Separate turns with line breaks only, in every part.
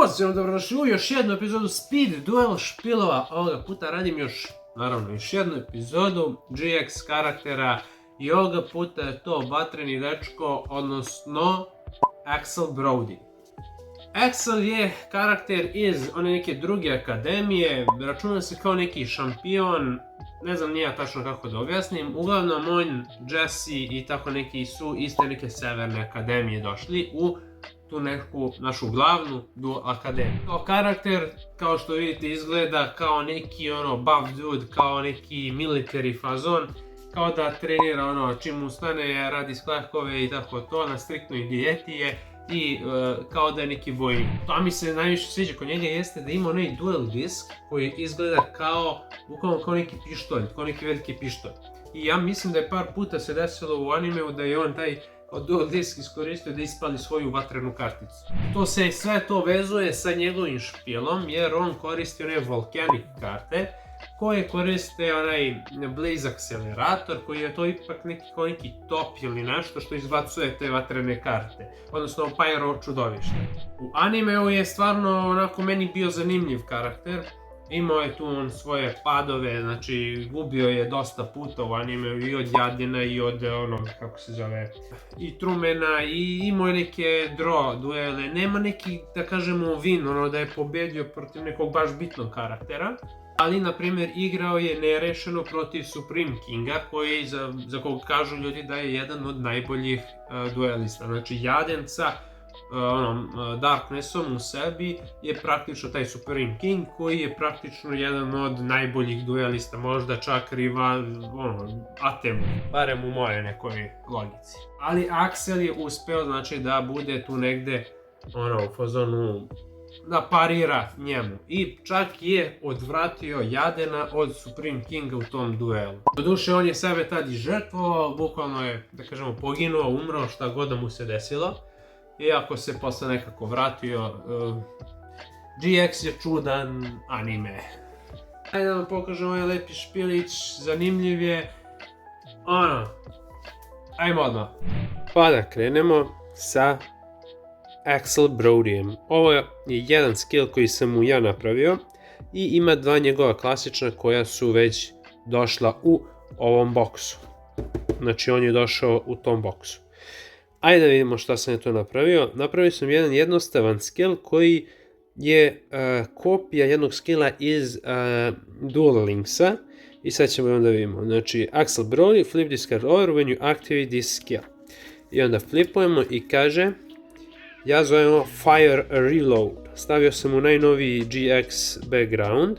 Pozitivno dobrodošli u još jednu epizodu Speed Duel špilova. Ovoga puta radim još jednu epizodu GX karaktera i ovoga puta je to vatreni dečko, odnosno Axel Brody. Axel je karakter iz one neke druge akademije, računa se kao neki šampion, ne znam nija tačno kako da objasnim. Uglavnom on, Jesse i tako neki su iz te neke severne akademije došli u tu neku našu glavnu akademiju. Kao karakter, kao što vidite, izgleda kao neki buff dude, kao neki military fazon, kao da trenira čim ustane, radi sklekove i tako to, na striktnoj dijeti je i kao da je neki vojnik. To mi se najviše sviđa kod njega jeste da ima onaj dual disk koji izgleda bukvalno kao neki pištolj, kao neki veliki pištolj. I ja mislim da je par puta se desilo u animeu da je on taj dual disk iskoristio da ispali svoju vatrenu karticu. Sve to vezuje sa njegovim špilom jer on koristi one volcanic karte koje koriste onaj blaze akcelerator koji je to ipak neki top ili nešto što izbacuje te vatrene karte, odnosno pyro čudovište. U animeu je stvarno onako meni bio zanimljiv karakter. Imao je tu on svoje padove, znači gubio je dosta puta u animeu i od Jadina i od kako se zove, i Trumena, i imao je neke duele, nema neki, da kažemo, win, da je pobedio protiv nekog baš bitnog karaktera. Ali, na primjer, igrao je nerešeno protiv Supreme Kinga, koji za kog kažu ljudi da je jedan od najboljih duelista. Znači, Jaden sa Darknessom u sebi je praktično taj Supreme King koji je praktično jedan od najboljih duelista, možda čak rival Atemu, barem u mojoj nekoj logici. Ali Axel je uspeo, znači, da bude tu negde u fazonu da parira njemu i čak je odvratio Jadena od Supreme Kinga u tom duelu. Doduše, on je sebe tad i žrtvovao, bukvalno je, da kažemo, poginuo, umro, šta god da mu se desilo. Iako se posle nekako vratio, GX je čudan anime. Ajde da vam pokažem ovaj lepi špilić, zanimljiv je, ajmo odmah. Pa da krenemo sa Axel Brodyjem. Ovo je jedan skill koji sam mu ja napravio i ima dva njegova klasična koja su već došla u ovom boksu. Znači on je došao u tom boksu. Ajde da vidimo šta sam je to napravio. Napravio sam jedan jednostavan skill koji je kopija jednog skilla iz Duel Linksa i sad ćemo onda vidimo. Znači Axel Brody, flip this card over when you activate this skill. I onda flipujemo i kaže, ja zovemo Fire Reload. Stavio sam u najnoviji GX background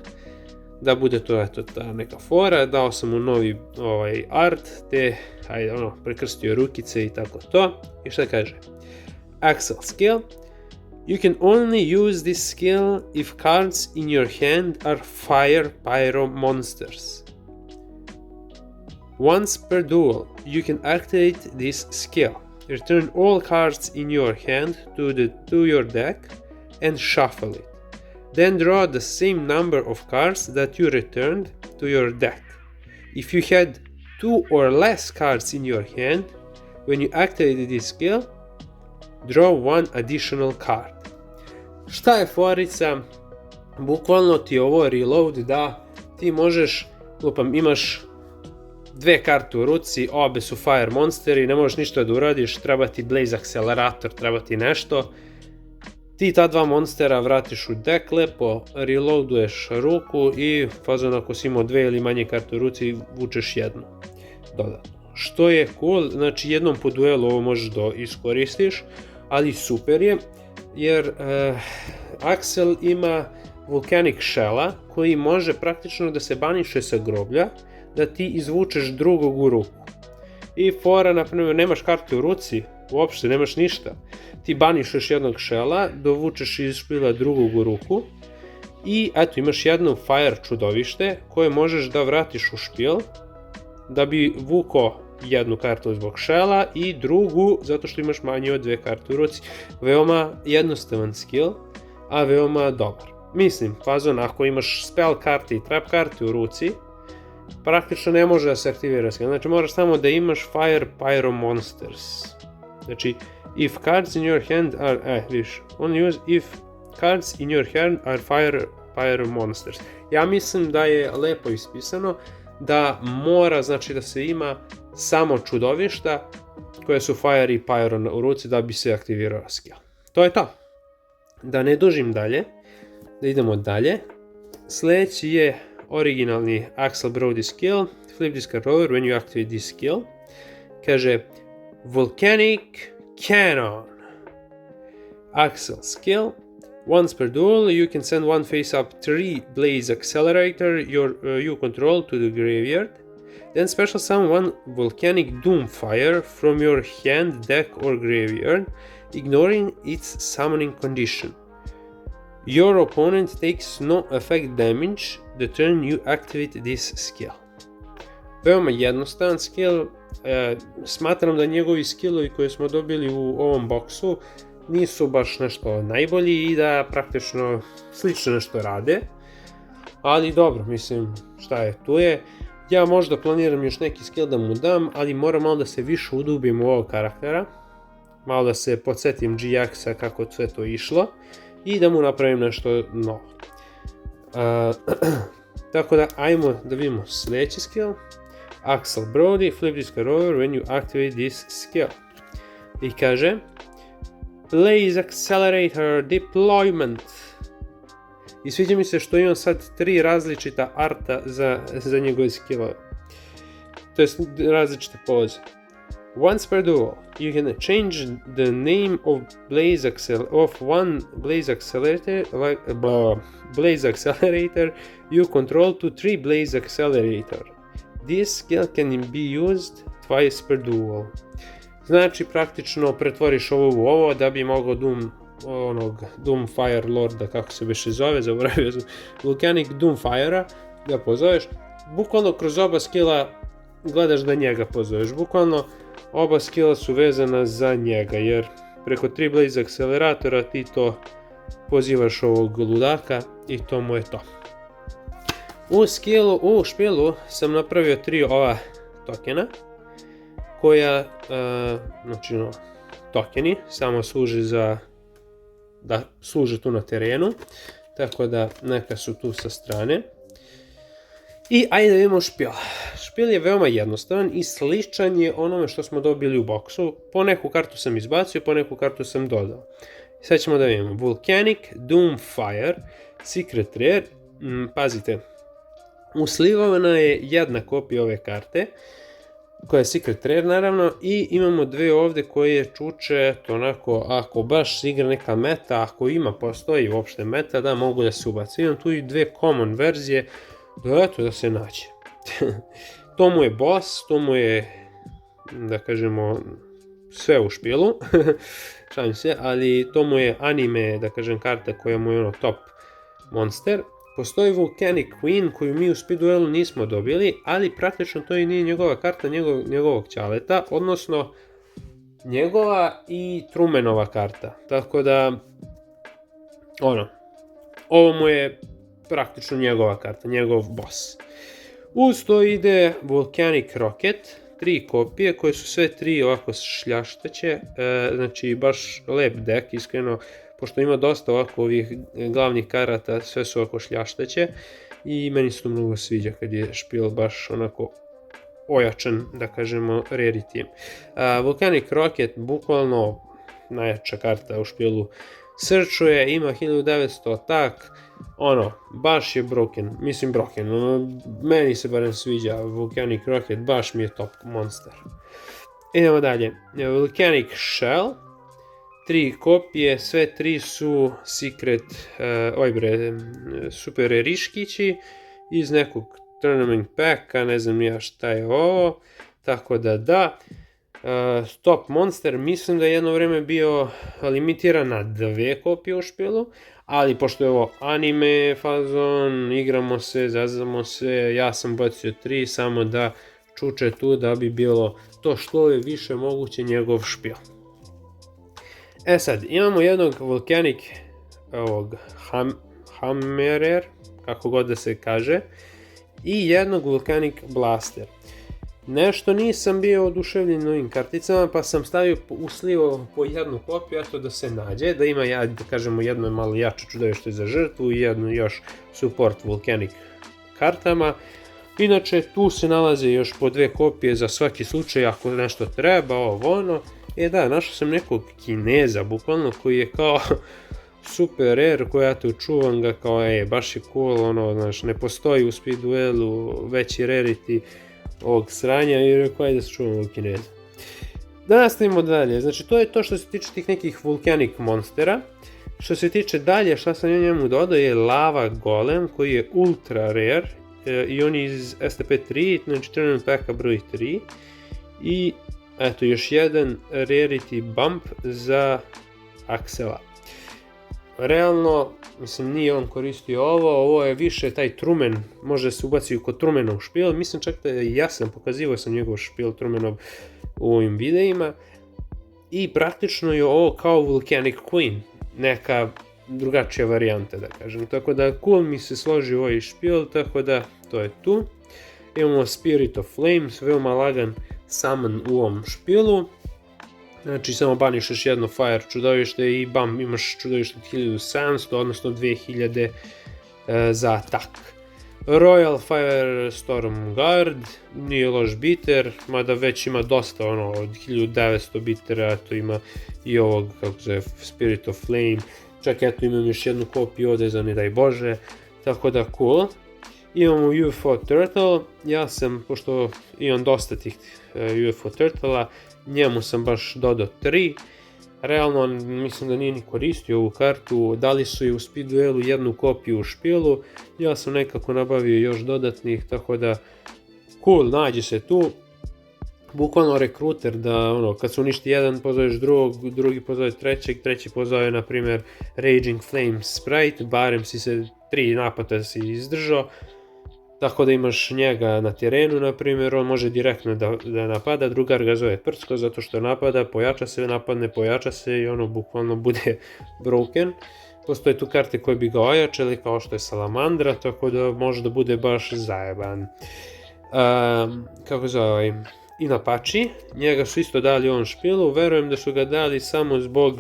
da bude to ta neka fora, dao sam mu novi art, te prekrstio rukice i tako to. I šta kaže? Axel skill. You can only use this skill if cards in your hand are fire pyro monsters. Once per duel, you can activate this skill. Return all cards in your hand to your deck and shuffle it. Then draw the same number of cards that you returned to your deck. If you had 2 or less cards in your hand, when you activated this skill, draw one additional card. Šta je forica? Bukvalno ti ovo reload da ti možeš, imaš dve karte u ruci, obe su fire monsteri, ne možeš ništa da uradiš, treba ti blaze akcelerator, treba ti nešto. Ti ta dva monstera vratiš u deck, lepo reloaduješ ruku i fazon ako si imao dve ili manje karte u ruci, vučeš jednu dodatno. Što je cool, znači jednom po duelu ovo možeš da iskoristiš, ali super je jer Axel ima Volcanic Shella koji može praktično da se baniše sa groblja, da ti izvučeš drugog u ruku. I fora, naprimjer, nemaš karte u ruci, uopšte nemaš ništa. Ti banišeš jednog šela, dovučeš iz špila drugog u ruku i eto imaš jedno fire čudovište koje možeš da vratiš u špil da bi vuko jednu kartu zbog šela i drugu zato što imaš manje od dve karte u ruci. Veoma jednostavan skill, a veoma dobar. Mislim, fazon, ako imaš spell karte i trap karte u ruci, praktično ne može da se aktivira skill. Znači moraš samo da imaš Fire Pyro Monsters. Znači, if cards in your hand are, viš, only use if cards in your hand are fire monsters. Ja mislim da je lepo ispisano da mora, znači da se ima samo čudovišta koje su fire i pyro u ruci da bi se aktivirao skill. To je to. Da ne dužim dalje, da idemo dalje. Sljedeći je originalni Axel Brody skill, flip this card over when you activate this skill. Kaže Volcanic Cannon. Axel skill. Once per duel, you can send one face-up 3 Blaze Accelerator you control to the graveyard. Then special summon one Volcanic Doomfire from your hand, deck or graveyard, ignoring its summoning condition. Your opponent takes no effect damage the turn you activate this skill. Veoma jednostavan skill. Smatram da njegovi skillovi koje smo dobili u ovom boksu nisu baš nešto najbolji i da praktično slično nešto rade. Ali dobro, mislim, šta je, tu je. Ja možda planiram još neki skill da mu dam, ali moram malo da se više udubim u ovog karaktera. Malo da se podsjetim GX-a kako sve to išlo i da mu napravim nešto novo. Tako da, ajmo da vidimo sljedeći skill. Axel Brody, flip this card over when you activate this skill. I kaže Blaze Accelerator Deployment. I sviđa mi se što imam sad 3 različita arta za njegove skillove. To jest različite poze. Once per duel, you can change the name of one Blaze Accelerator you control to 3 Blaze Accelerator. This skill can be used twice per duel. Znači, praktično pretvoriš ovo u ovo da bi mogao Doomfire Lorda, kako se više zove, zaboravio sam, Volcanic Doomfire-a da pozoveš. Bukvalno kroz oba skilla gledaš da njega pozoveš. Bukvalno oba skilla su vezana za njega, jer preko 3 Blaze Acceleratora ti to pozivaš ovog ludaka i to mu je to. U špilu sam napravio 3 ova tokena, koja, znači tokeni, samo služi da služe tu na terenu, tako da neka su tu sa strane. I ajde da vidimo špil. Špil je veoma jednostavan i sličan je onome što smo dobili u boksu. Po neku kartu sam izbacio, po neku kartu sam dodao. Sad ćemo da vidimo. Volcanic Doomfire, Secret Rare, pazite, uslivana je jedna kopija ove karte, koja je Secret Rare naravno, i imamo dve ovdje koje čuče, to onako, ako baš igra neka meta, ako postoji uopšte meta, da mogu da se ubaci. Imam tu i dve common verzije, da se nađe. To mu je boss, to mu je, da kažemo, sve u špilu, šalim se, ali to mu je anime, da kažem, karta koja mu je top monster. Postoji Volcanic Queen koju mi u speed duelu nismo dobili, ali praktično to i nije njegova karta, njegovog ćaleta, odnosno njegova i Trumanova karta. Tako da, ovo mu je praktično njegova karta, njegov boss. Uz to ide Volcanic Rocket, 3 kopije koje su sve 3 ovako šljašteće, znači baš lep dek, iskreno, pošto ima dosta ovako ovih glavnih karata, sve su ovako šljašteće i meni se to mnogo sviđa kad je špil baš onako ojačan, da kažemo, rarity. Volcanic Rocket, bukvalno najjača karta u špilu, srčuje, ima 1900 atak, baš je broken, meni se barem sviđa Volcanic Rocket, baš mi je top monster. Idemo dalje, Volcanic Shell, 3 kopije, sve 3 su secret, super riškići iz nekog tournament packa, ne znam ja šta je ovo, tako da, top monster, mislim da je jedno vreme bio limitiran na 2 kopije u špilu, ali pošto je ovo anime fazon, igramo se, zazamo se, ja sam bacio 3 samo da čuče tu da bi bilo to što je više moguće njegov špil. Sad, imamo jednog Volcanic Hammerer, kako god da se kaže, i jednog Volcanic Blaster. Nešto nisam bio oduševljen ovim karticama, pa sam stavio uslivao po jednu kopiju, eto da se nađe, da ima, da kažemo, jedno malo jače čudovište za žrtvu i jednu još support Volcanic kartama. Inače, tu se nalaze još po 2 kopije za svaki slučaj ako nešto treba, ovo ono. Da, našao sam nekog Kineza, bukvalno, koji je kao super rare, koji ja tu čuvam ga kao, baš je cool, ono, znaš, ne postoji u speed duelu veći rarity ovog sranja i rekao je da se čuvam ovog Kineza. Da nastavimo dalje, znači to je to što se tiče tih nekih Volcanic monstera. Što se tiče dalje, šta sam ja njemu dodao je Lava Golem koji je ultra rare i on je iz STP3, znači Tournament Packa broj 3 i eto još jedan rarity bump za Axela. Realno, mislim, nije on koristio ovo je više taj Truman, može se ubaci kod Trumanov špil, mislim čak da ja sam pokazivao sam njegov špil Trumanov u ovim videima i praktično je ovo kao Volcanic Queen, neka drugačija varijanta da kažem, tako da cool mi se složi ovaj špil, tako da to je tu. Imamo Spirit of Flames, veoma lagan summon u ovom špilu. Znači samo baniš još jedno fire čudovište i bam, imaš čudovište od 1700, odnosno 2000 za atak. Royal Firestorm Guard, nije loš biter, mada već ima dosta, od 1900 bitera, to ima i ovog, kako se Spirit of Flame, čak eto imam još jednu kopiju ovdje za ne daj Bože, tako da cool. Imamo UFO Turtle, ja sam, pošto imam dosta tih UFO Turtle-a, njemu sam baš dodao 3. Realno mislim da nije ni koristio ovu kartu, dali su je u speed duelu jednu kopiju u špilu, ja sam nekako nabavio još dodatnih, tako da cool, nađe se tu. Bukvalno rekruter da kad se uništi jedan pozoveš drugog, drugi pozove trećeg, treći pozove na primjer Raging Flame Sprite, barem si se 3 napada si izdržao. Tako da imaš njega na terenu, na primjer, on može direktno da napada, drugar ga zove Prcko zato što napada, pojača se, napadne, pojača se i bukvalno bude broken. Postoje tu karte koje bi ga ojačali kao što je Salamandra, tako da može da bude baš zajeban. Kako zove Inapachi, njega su isto dali u ovom špilu, verujem da su ga dali samo zbog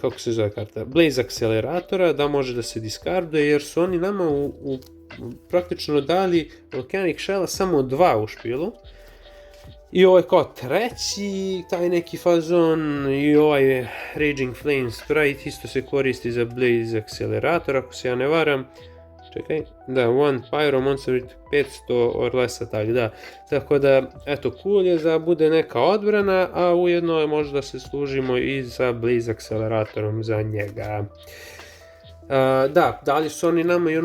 kako se zove karta, Blaze Acceleratora, da može da se diskarduje, jer su oni nama praktično dali Volcanic Shella samo 2 u špilu. I ovo je kao treći, taj neki fazon, i ovaj Raging Flame Sprite isto se koristi za Blaze Accelerator, ako se ja ne varam. Čekaj, da, One Pyro Monster with 500 or less attack, da. Tako da, eto, cool je da bude neka odbrana, a ujedno možda se služimo i za Blaze Acceleratorom za njega. Da, dali su oni nama i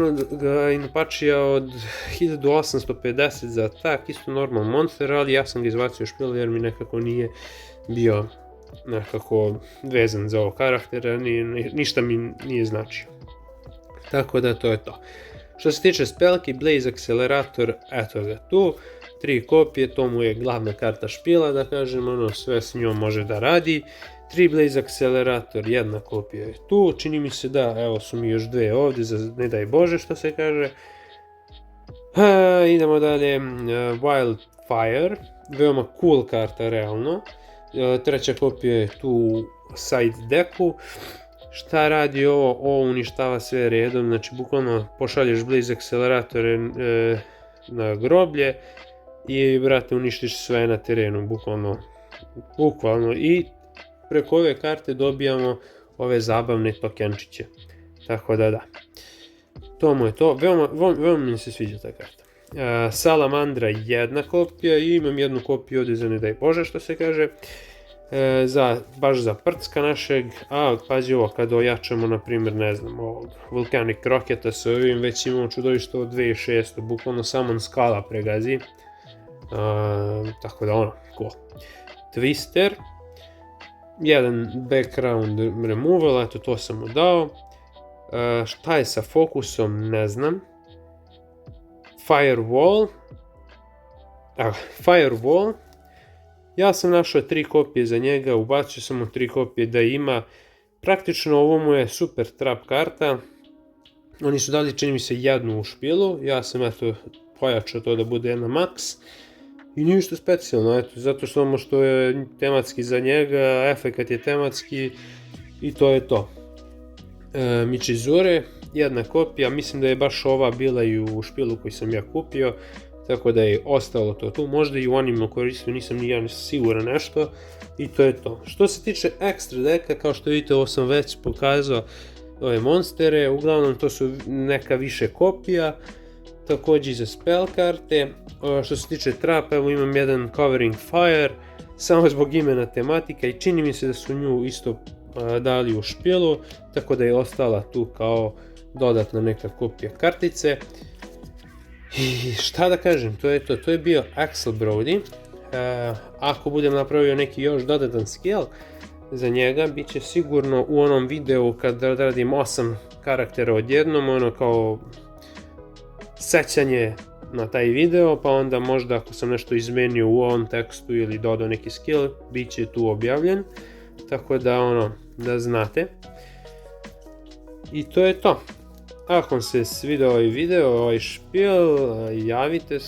Inapachija od 1850 za atak, isto normal monster, ali ja sam ga izbacio u špil jer mi nekako nije bio nekako vezan za ovo karaktera, ništa mi nije značio. Tako da to je to. Što se tiče spelki, Blaze Accelerator, eto ga tu, 3 kopije, to mu je glavna karta špila, da kažem, sve s njom može da radi. 3 Blaze Accelerator, jedna kopija je tu, čini mi se da, evo su mi još 2 ovdje, za ne daj Bože što se kaže. Idemo dalje, Wildfire, veoma cool karta realno, 3. kopija je tu u side decku. Šta radi ovo? Ovo uništava sve redom, znači bukvalno pošalješ Blaze Acceleratore na groblje i brate uništiš sve na terenu, bukvalno i preko ove karte dobijamo ove zabavne tokenčiće, tako da. To mu je to, veoma mi se sviđa ta karta. Salamandra jedna kopija i imam jednu kopiju ovdje za ne daj Bože što se kaže. Baš za Prcka našeg, a pazi ovo, kada ojačamo na primjer, ne znam, ovog Volcanic Rocketa sa ovim, već imamo čudovište od 2600, bukvalno samo skala pregazi, tako da cool. Twister, jedan background removal, eto to sam mu dao. Šta je sa fokusom, ne znam. Firewall, ja sam našao 3 kopije za njega, ubacio sam mu 3 kopije da ima, praktično ovo mu je super trap karta, oni su dali čini mi se jednu u špilu, ja sam eto pojačao to da bude na maks. I ništa specijalno, eto, zato samo što je tematski za njega, efekat je tematski i to je to. Michizure, jedna kopija, mislim da je baš ova bila i u špilu koji sam ja kupio, tako da je ostalo to tu, možda i u Animal koristio, nisam ni ja siguran nešto, i to je to. Što se tiče ekstra deka, kao što vidite, ovo sam već pokazao, ove monstere, uglavnom to su neka više kopija, također i za spell karte. Što se tiče trapa, evo imam jedan Covering Fire, samo zbog imena tematika, i čini mi se da su nju isto dali u špilu, tako da je ostala tu kao dodatna neka kopija kartice. I šta da kažem, to je to, to je bio Axel Brody. Ako budem napravio neki još dodatan skill za njega, bit će sigurno u onom videu kad radim 8 karaktera odjednom, ono kao sećanje na taj video, pa onda možda ako sam nešto izmenio u ovom tekstu ili dodao neki skill, bit će tu objavljen, tako da ono, da znate. I to je to. Ako vam se svidio ovaj video, ovaj špil, javite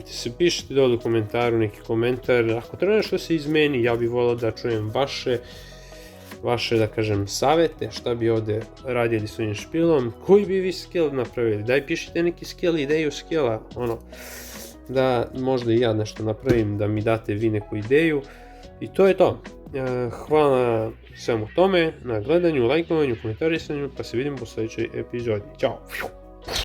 se, pišite dole u komentaru neki komentar, ako treba nešto se izmeni, ja bih volio da čujem vaše, da kažem, savete, šta bi ovdje radili s ovim špilom, koji bi vi skill napravili, daj pišite neki skill, ideju skilla, ono, da možda i ja nešto napravim, da mi date vi neku ideju, i to je to. Hvala svemu tome, na gledanju, lajkovanju, komentarisanju, pa se vidimo u sljedećoj epizodi. Ćao!